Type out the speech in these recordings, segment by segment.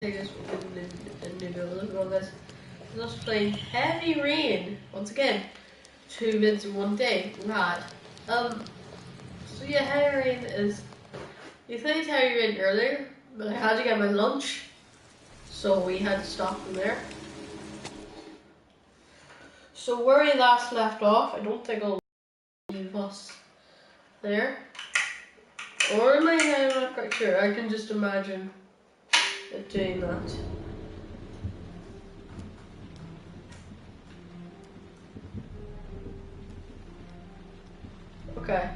I guess in New on this. Let's play Heavy Rain once again. 2 minutes in one day. Rad. So yeah, Heavy Rain is. You played Heavy Rain earlier, but I had to get my lunch, so we had to stop from there. So where we last left off, I don't think I'll leave us there. Or in my head, I'm not quite sure. I can just imagine it doing that. Okay.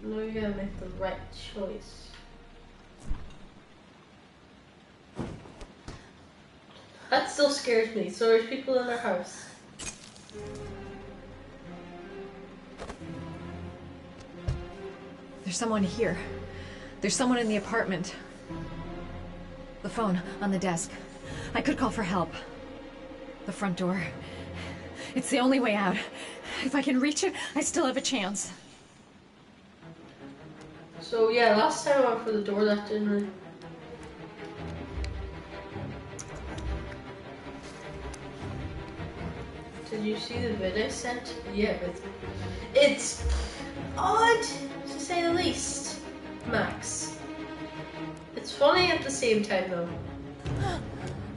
Now you gotta make the right choice. That still scares me. So there's people in our house. There's someone here. There's someone in the apartment. The phone on the desk. I could call for help. The front door. It's the only way out. If I can reach it, I still have a chance. So yeah, last time I went for the door, that didn't really... Did you see the vid I sent? Yeah, but it's odd to say the least, Max. It's funny at the same time though.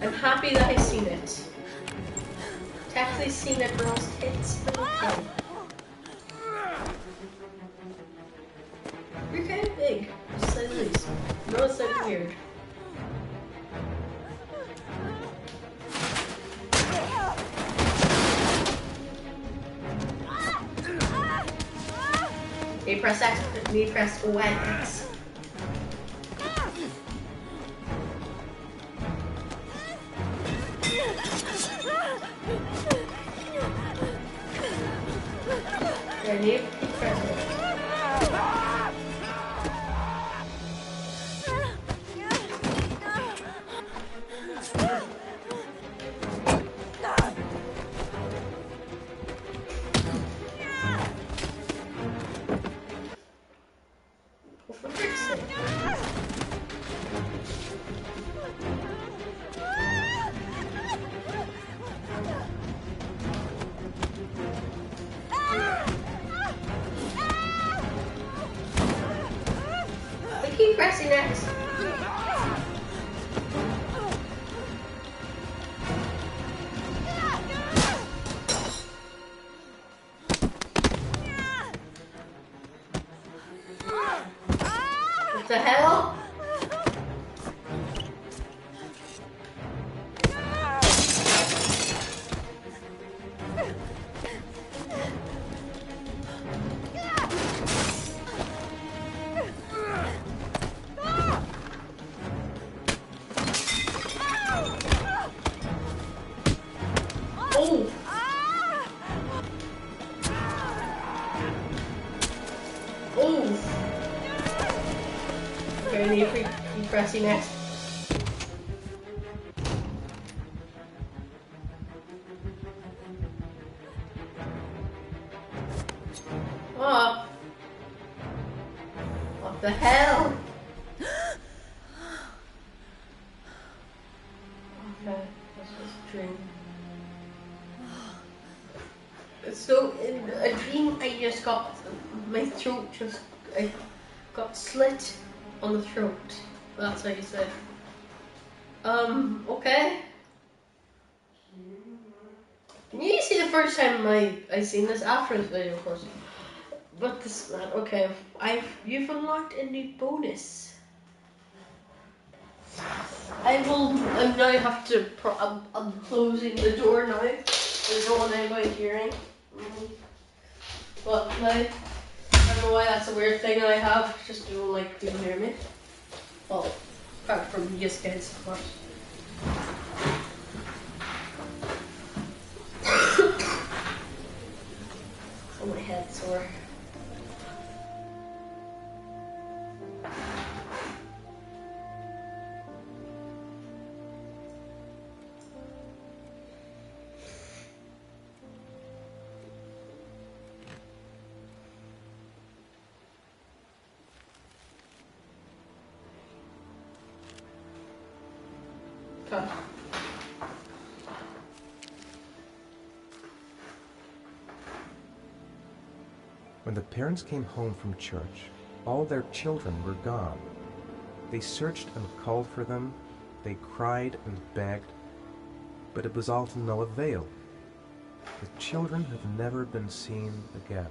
I'm happy that I seen it. To actually seen a girl's tits. Okay. You're kind of big, to say the least. No, it's like weird. You press X, you press X. Then you press it. For frick's sake. I keep pressing X. What the hell? Oh! Oh! Okay, I need to keep pressing X. Oh! What the hell? Okay, this was a dream. So in a dream, I just got my throat I got slit on the throat. That's how you say it. Okay. You see the first time I seen this after this video, of course. But this man, okay, you've unlocked a new bonus. I now have to. I'm closing the door now. I don't want anybody hearing. But now, I don't know why that's a weird thing I have. Just don't like people hear me. Well, apart from you guys, of course. Oh, my head's sore. Okay. When the parents came home from church, all their children were gone. They searched and called for them, they cried and begged, but it was all to no avail. The children have never been seen again.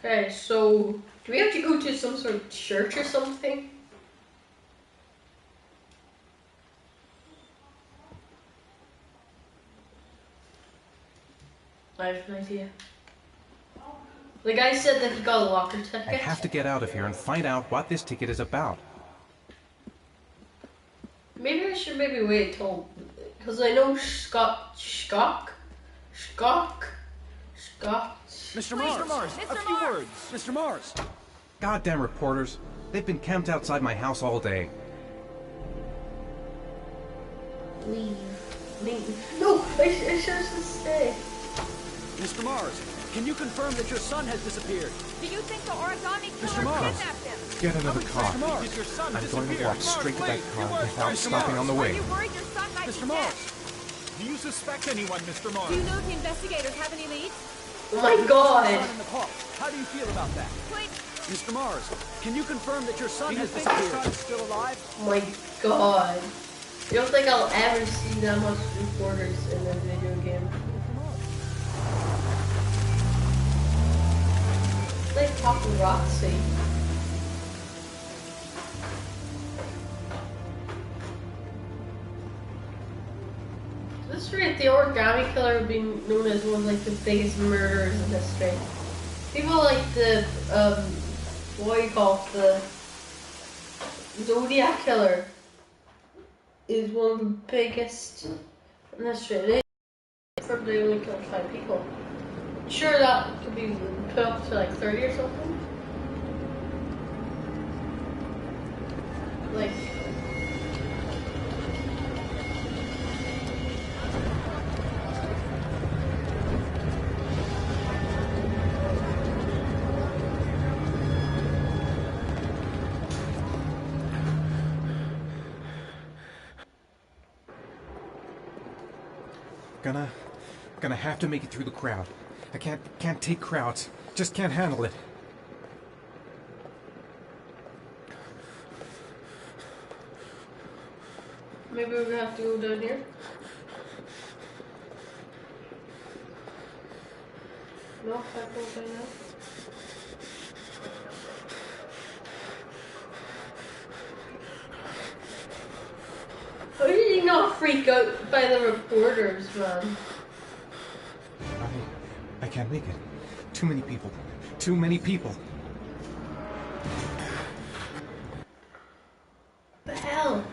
Okay, so do we have to go to some sort of church or something? I have an idea. The guy said that he got a locker ticket. I have to get out of here and find out what this ticket is about. Maybe I should wait till, because I know Scott. Mr. Mars, a few words. Mr. Mars. Goddamn reporters. They've been camped outside my house all day. Leave. No, I should stay. Mr. Mars, can you confirm that your son has disappeared? Do you think the origami Mr. killer Mars. kidnapped him? Get another car. Mr. Mars, your son I'm going to walk straight to that car without Mr. stopping on the Are way. you worried your son might Mr. be Mars. dead? Do you suspect anyone, Mr. Mars? Do you know if the investigators have any leads? Oh my god. Son in the car. How do you feel about that? Wait, Mr. Mars, can you confirm that your son has think disappeared? your son's still alive? Oh my god. I don't think I'll ever see that much reporters in a video game. It's like paparazzi. This is right, the origami killer would be known as one of like the biggest murderers in history. People like the what do you call it, the Zodiac killer is one of the biggest in history. They probably only killed 5 people. Sure, that could be put up to like 30 or something. Like. Gonna have to make it through the crowd. I can't take crowds. Just can't handle it. Maybe we're gonna have to go down here. No, I can't go down there. How did he not freak out by the reporters, man? I can't make it. Too many people. Too many people. The hell?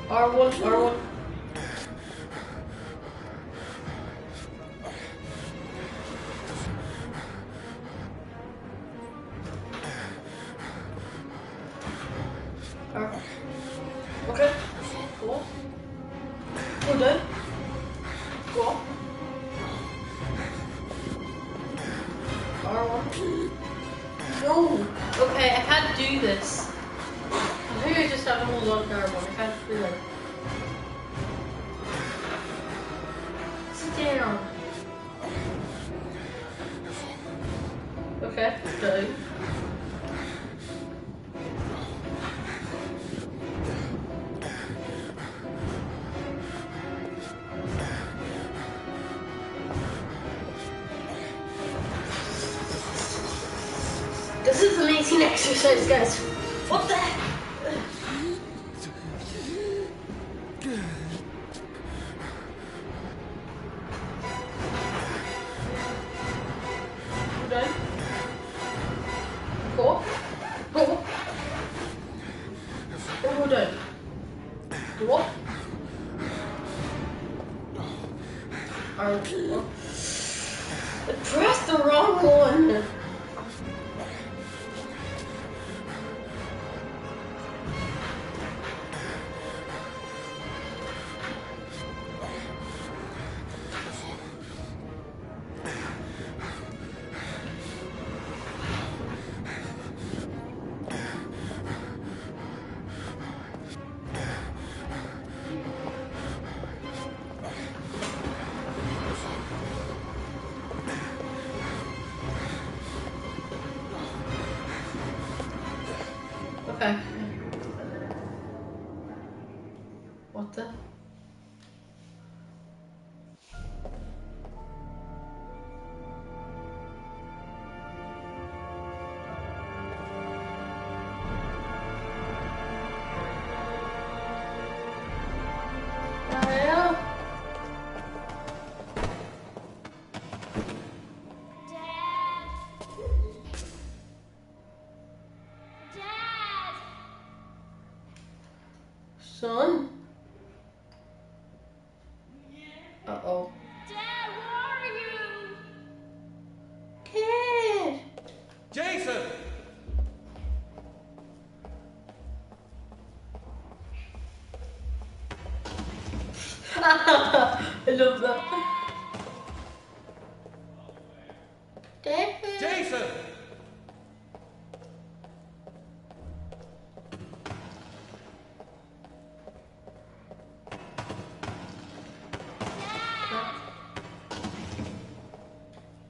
R1, R1. Okay. Cool. Go down. Go up. R1. No. Okay, I can't do this. I think I just have to hold on to R1. I can't do that. Sit down. Okay, go. This is amazing exercise, guys. What the heck? You done? Go. Go. Go down. Go up. I pressed the wrong one. Okay. What the? Hell? Son? Uh-oh. Dad, where are you? Kid! Jason! I love that. Dad? Jason!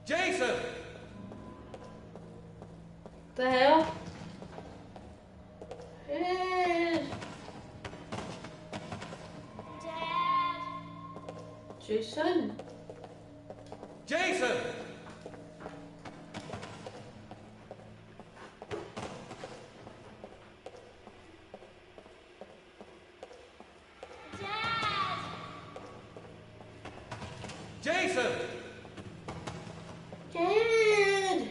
Jason! The hell? Dad! Dad! Jason? Jason! Dad! Jason! Dad!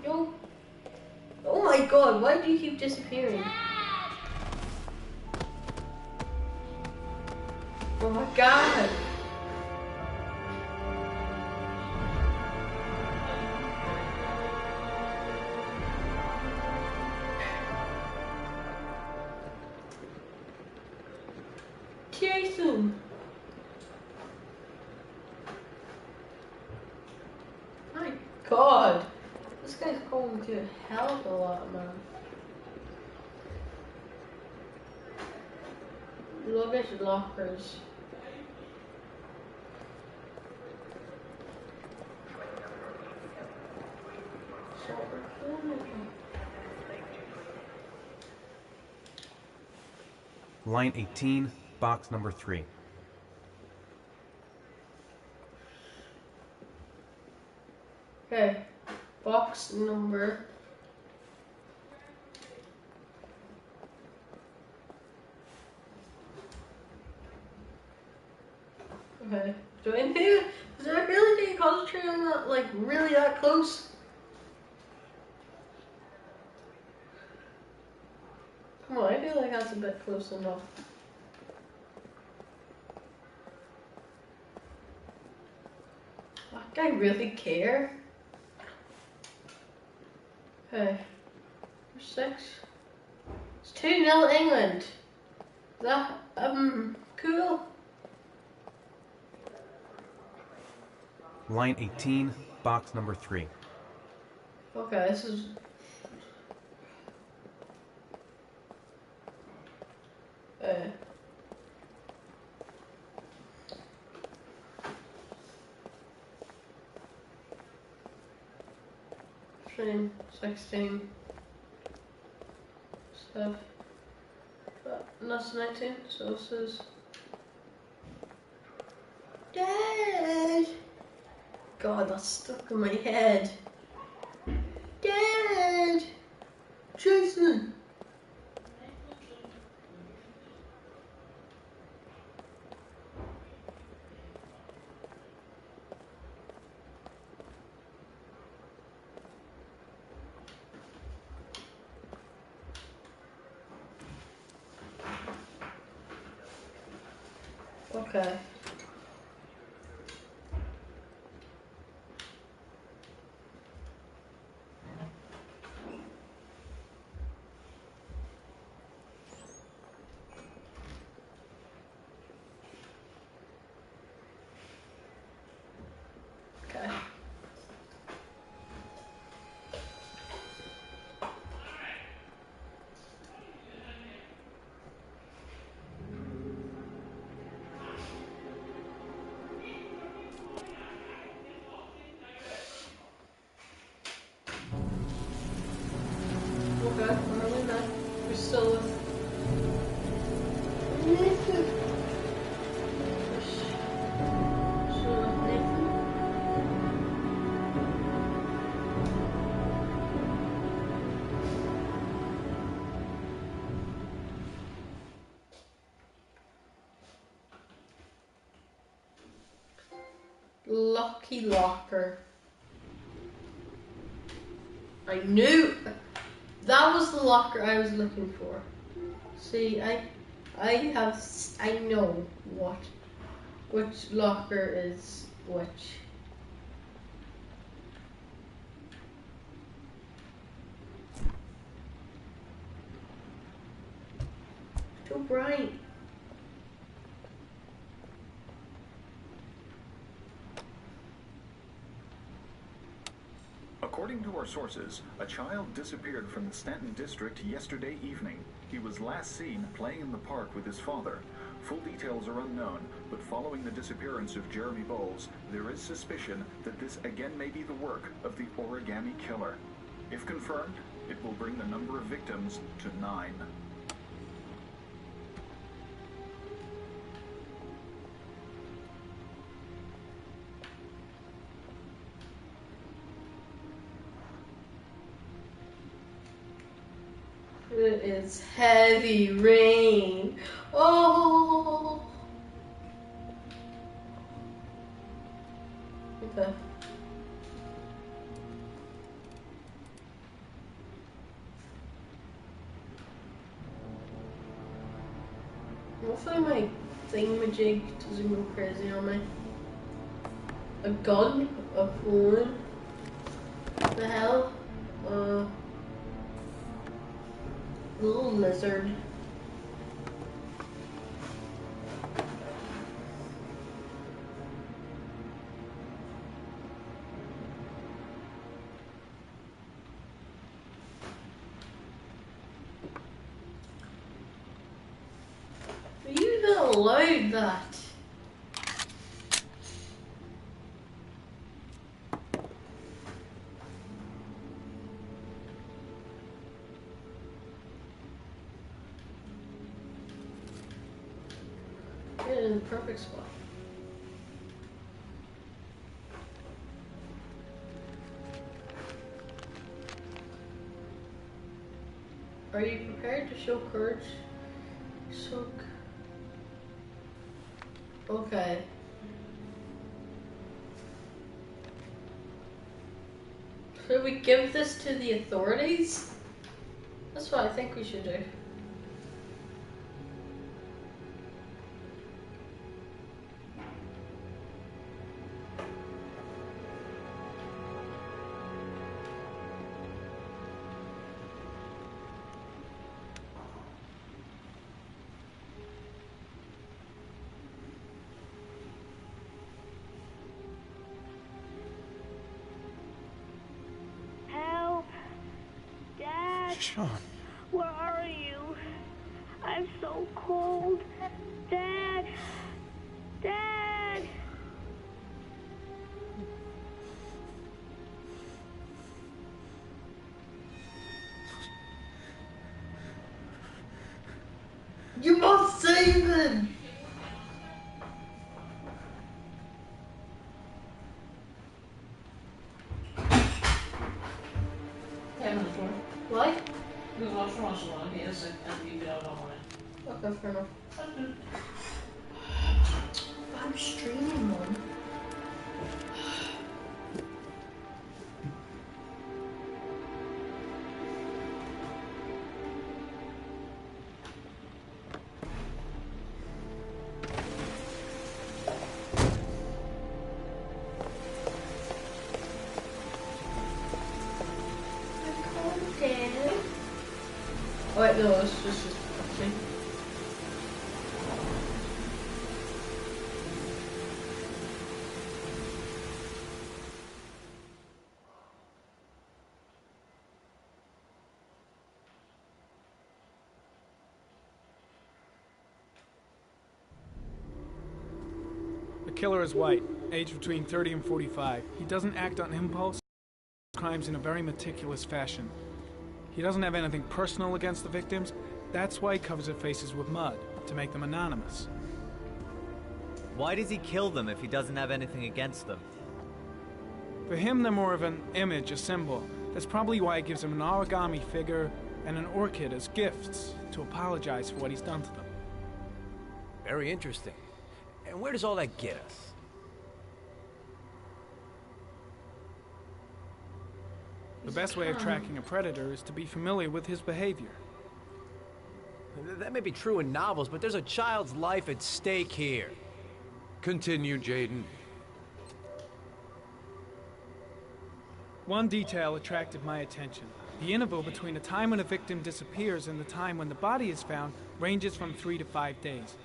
Yo. Oh my god, why do you keep disappearing? Oh my god! Jason! My god! This guy's going to hell of a lot, man. Luggage lockers. Line 18, box number 3. Okay, box number. Okay, do I need? Is I really need to concentrate on that? Like really that close? Come on, I feel like that's a bit close enough. That guy really care? Okay. 6. It's 2-0 England. Is that cool? Line 18, box number 3. Okay, this is train 16 stuff. But that's 19, so this is Dad! God, that's stuck in my head. Dad! Jason! Okay. Okay. Okay, we're not. We're still with. Nathan. Still with Nathan. Lucky locker. I knew that was the locker I was looking for. See, I know which locker is which. Too bright. According to our sources, a child disappeared from the Stanton district yesterday evening. He was last seen playing in the park with his father. Full details are unknown, but following the disappearance of Jeremy Bowles, there is suspicion that this again may be the work of the origami killer. If confirmed, it will bring the number of victims to 9. It is heavy rain. Oh. Okay. Hopefully my thingamajig doesn't go crazy on me. A gun? A phone? What the hell? Little lizard. Are you even allowed that? In the perfect spot. Are you prepared to show courage? Okay. Should we give this to the authorities? That's what I think we should do. Sean. Where are you? I'm so cold. Dad! Dad! You must save him! What? Okay, fair enough. I'm streaming, Mom. Oh wait, no, it's just okay. The killer is white, aged between 30 and 45. He doesn't act on impulse, crimes in a very meticulous fashion. He doesn't have anything personal against the victims. That's why he covers their faces with mud, to make them anonymous. Why does he kill them if he doesn't have anything against them? For him, they're more of an image, a symbol. That's probably why he gives them an origami figure and an orchid as gifts to apologize for what he's done to them. Very interesting. And where does all that get us? The best way of tracking a predator is to be familiar with his behavior. That may be true in novels, but there's a child's life at stake here. Continue, Jaden. One detail attracted my attention. The interval between the time when a victim disappears and the time when the body is found ranges from 3 to 5 days.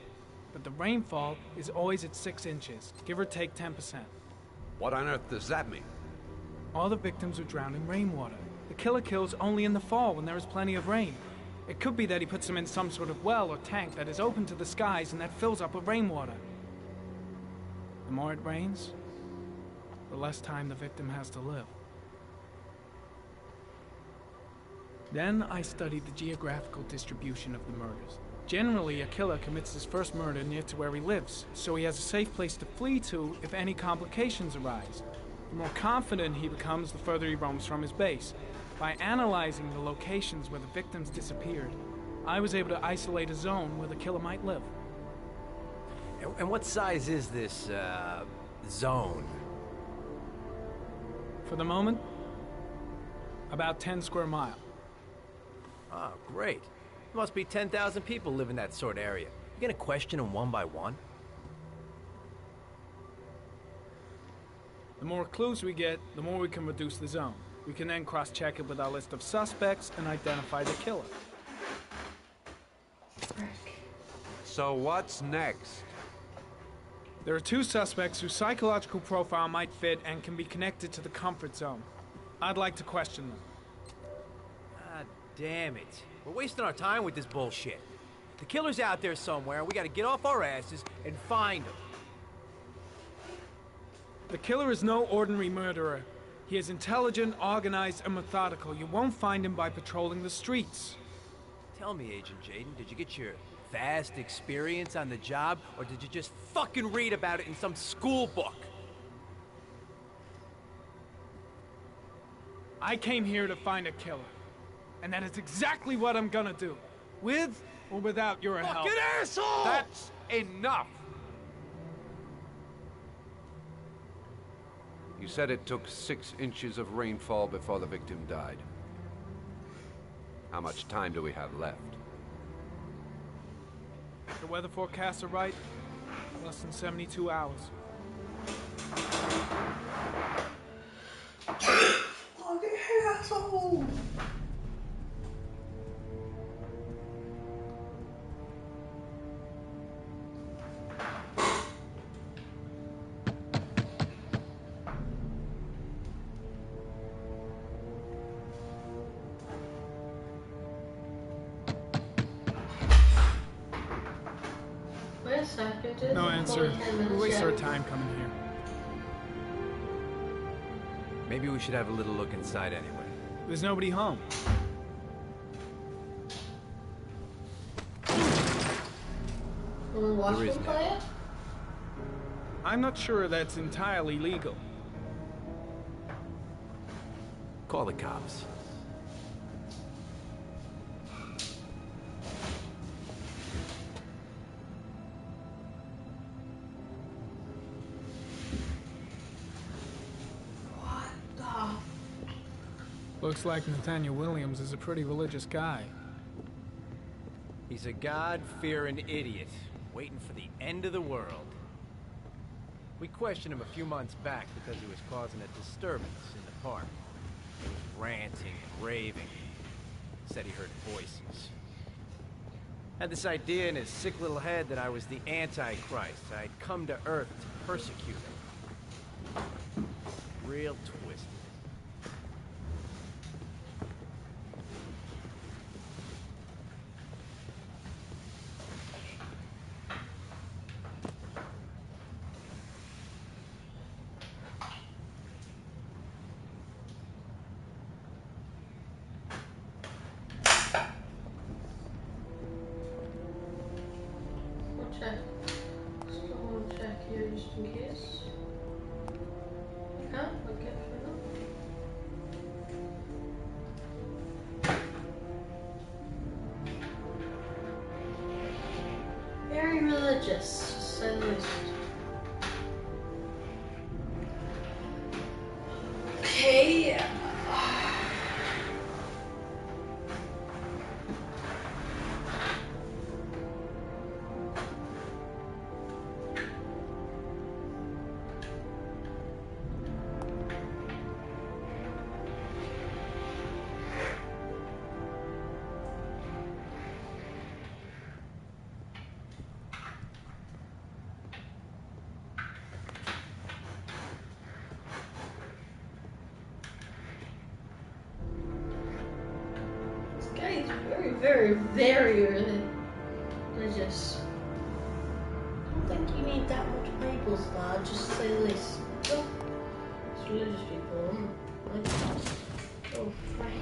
But the rainfall is always at 6 inches, give or take 10%. What on earth does that mean? All the victims are drowned in rainwater. The killer kills only in the fall when there is plenty of rain. It could be that he puts them in some sort of well or tank that is open to the skies and that fills up with rainwater. The more it rains, the less time the victim has to live. Then I studied the geographical distribution of the murders. Generally, a killer commits his first murder near to where he lives, so he has a safe place to flee to if any complications arise. The more confident he becomes, the further he roams from his base. By analyzing the locations where the victims disappeared, I was able to isolate a zone where the killer might live. And what size is this, zone? For the moment, about 10 square miles. Oh, great. There must be 10,000 people live in that sort of area. You gonna question them one by one? The more clues we get, the more we can reduce the zone. We can then cross-check it with our list of suspects and identify the killer. So what's next? There are 2 suspects whose psychological profile might fit and can be connected to the comfort zone. I'd like to question them. God damn it. We're wasting our time with this bullshit. The killer's out there somewhere, and we gotta get off our asses and find him. The killer is no ordinary murderer. He is intelligent, organized, and methodical. You won't find him by patrolling the streets. Tell me, Agent Jaden, did you get your vast experience on the job, or did you just fucking read about it in some school book? I came here to find a killer. And that is exactly what I'm gonna do. With or without your help. Fucking asshole! That's enough! You said it took 6 inches of rainfall before the victim died. How much time do we have left? If the weather forecasts are right, less than 72 hours. Fucking asshole! Wait a second, No answer. We waste our time coming here. Maybe we should have a little look inside anyway. There's nobody home. There is now. I'm not sure that's entirely legal. Call the cops. Looks like Nathaniel Williams is a pretty religious guy. He's a God-fearing idiot, waiting for the end of the world. We questioned him a few months back because he was causing a disturbance in the park. He was ranting and raving. Said he heard voices. Had this idea in his sick little head that I was the Antichrist. I'd come to Earth to persecute him. Real twisted. very, very religious. I don't think you need that much Bibles, lad, just to say the least. Oh, it's religious people. Oh, Frank.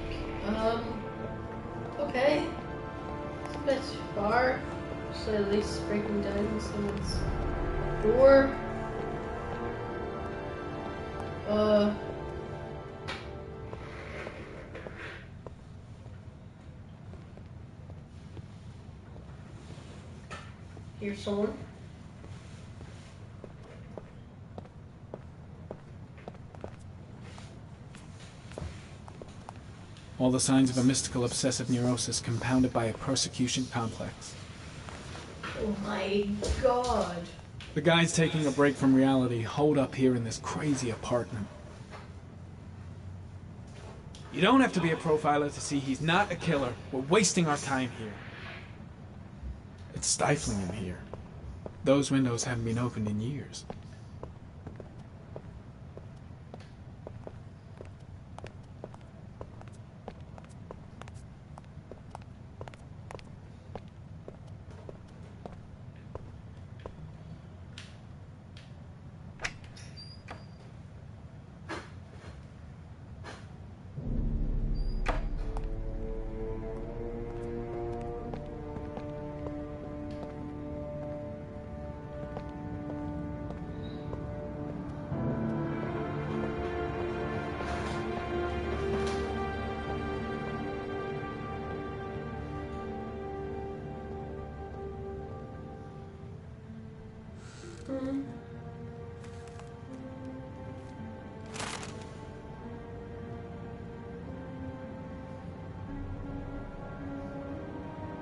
Okay. It's a bit far. So at least breaking down someone's door. Here's someone. All the signs of a mystical obsessive neurosis compounded by a persecution complex. Oh my god. The guy's taking a break from reality, holed up here in this crazy apartment. You don't have to be a profiler to see he's not a killer. We're wasting our time here. It's stifling in here. Those windows haven't been opened in years.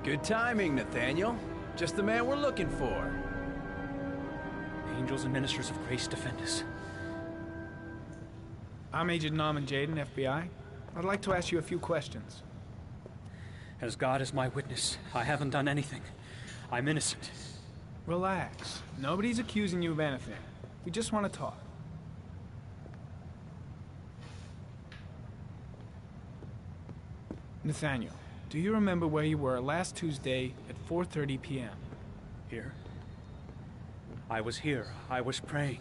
Good timing, Nathaniel. Just the man we're looking for. Angels and ministers of grace defend us. I'm Agent Norman Jaden, FBI. I'd like to ask you a few questions. As God is my witness, I haven't done anything. I'm innocent. Relax. Nobody's accusing you of anything. We just want to talk. Nathaniel, do you remember where you were last Tuesday at 4:30 p.m.? Here? I was here. I was praying.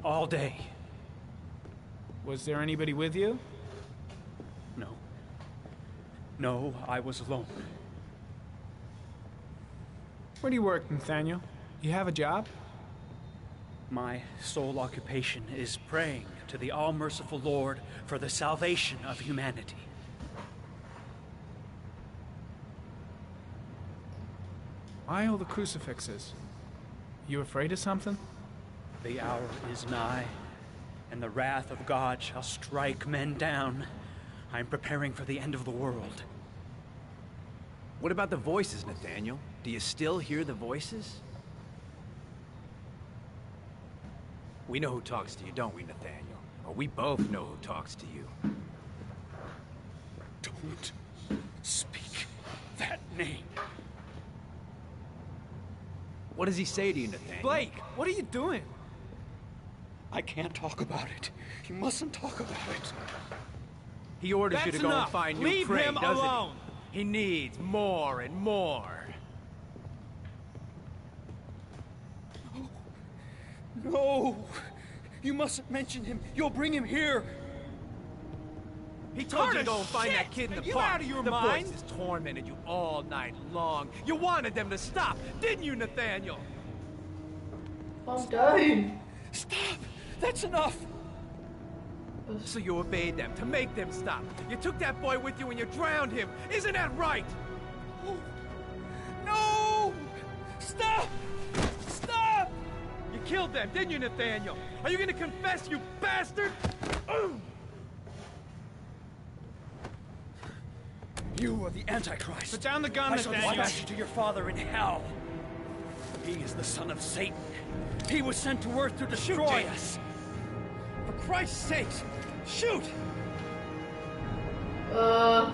All day. Was there anybody with you? No. No, I was alone. Where do you work, Nathaniel? You have a job? My sole occupation is praying to the all-merciful Lord for the salvation of humanity. Why all the crucifixes? You afraid of something? The hour is nigh, and the wrath of God shall strike men down. I am preparing for the end of the world. What about the voices, Nathaniel? Do you still hear the voices? We know who talks to you, don't we, Nathaniel? Or we both know who talks to you. Don't speak that name. What does he say to you, Nathaniel? Blake, what are you doing? I can't talk about it. You mustn't talk about it. He orders you to go and find new prey, him doesn't alone. he? He needs more and more. No! You mustn't mention him. You'll bring him here. He told you to go and find that kid in the park. Out of your the mind? voices tormented you all night long. You wanted them to stop, didn't you, Nathaniel? Calm down. Stop! That's enough! So you obeyed them to make them stop. You took that boy with you and you drowned him. Isn't that right? Oh. No! Stop! Stop! You killed them, didn't you, Nathaniel? Are you gonna confess, you bastard? You are the Antichrist. Put down the gun, I shall Nathaniel. dispatch you to your father in hell. He is the son of Satan. He was sent to Earth to destroy us. For Christ's sake, shoot! You're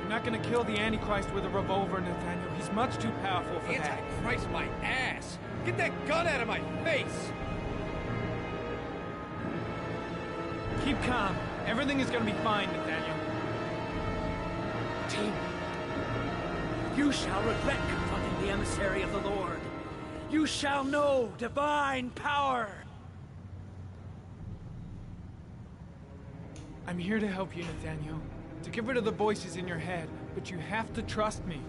not gonna kill the Antichrist with a revolver, Nathaniel. He's much too powerful for that. Antichrist, my ass! Get that gun out of my face! Keep calm. Everything is gonna be fine, Nathaniel. Team, You shall regret confronting the emissary of the Lord. You shall know divine power. I'm here to help you, Nathaniel. To get rid of the voices in your head, but you have to trust me.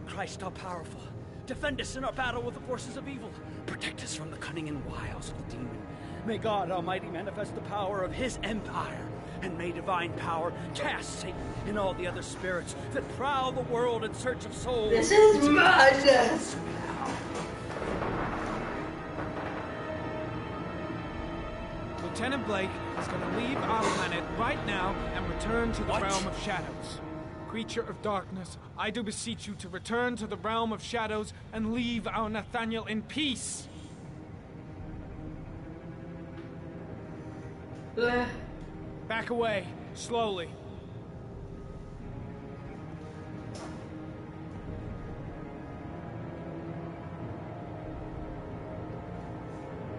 Christ all-powerful, defend us in our battle with the forces of evil. Protect us from the cunning and wiles of the demon. May God Almighty manifest the power of his empire, and may divine power cast Satan and all the other spirits that prowl the world in search of souls. This is madness! Lieutenant Blake is going to leave our planet right now and return to the realm of shadows. Creature of darkness, I do beseech you to return to the realm of shadows and leave our Nathaniel in peace. Back away, slowly.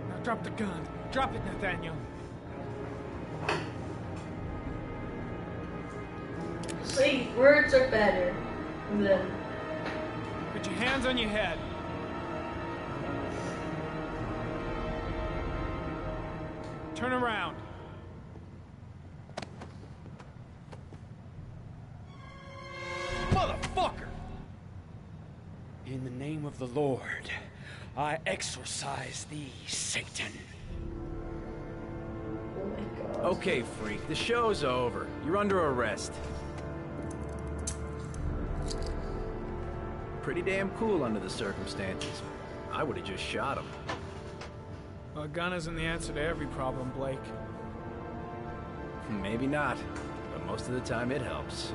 Now drop the gun. Drop it, Nathaniel. See, words are better than... Put your hands on your head. Turn around. Motherfucker! In the name of the Lord, I exorcise thee, Satan. Oh my god. Okay, freak, the show's over. You're under arrest. Pretty damn cool under the circumstances. I would have just shot him. A gun isn't the answer to every problem, Blake. Maybe not, but most of the time it helps.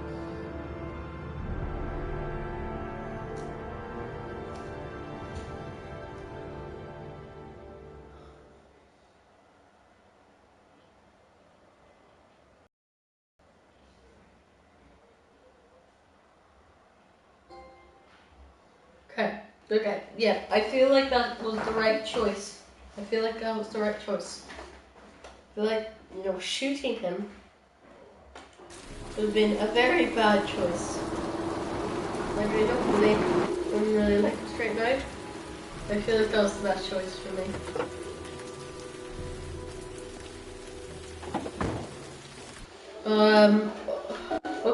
Okay, yeah, I feel like that was the right choice. I feel like, shooting him would have been a very bad choice. Like, I don't really like this right now. I feel like that was the best choice for me.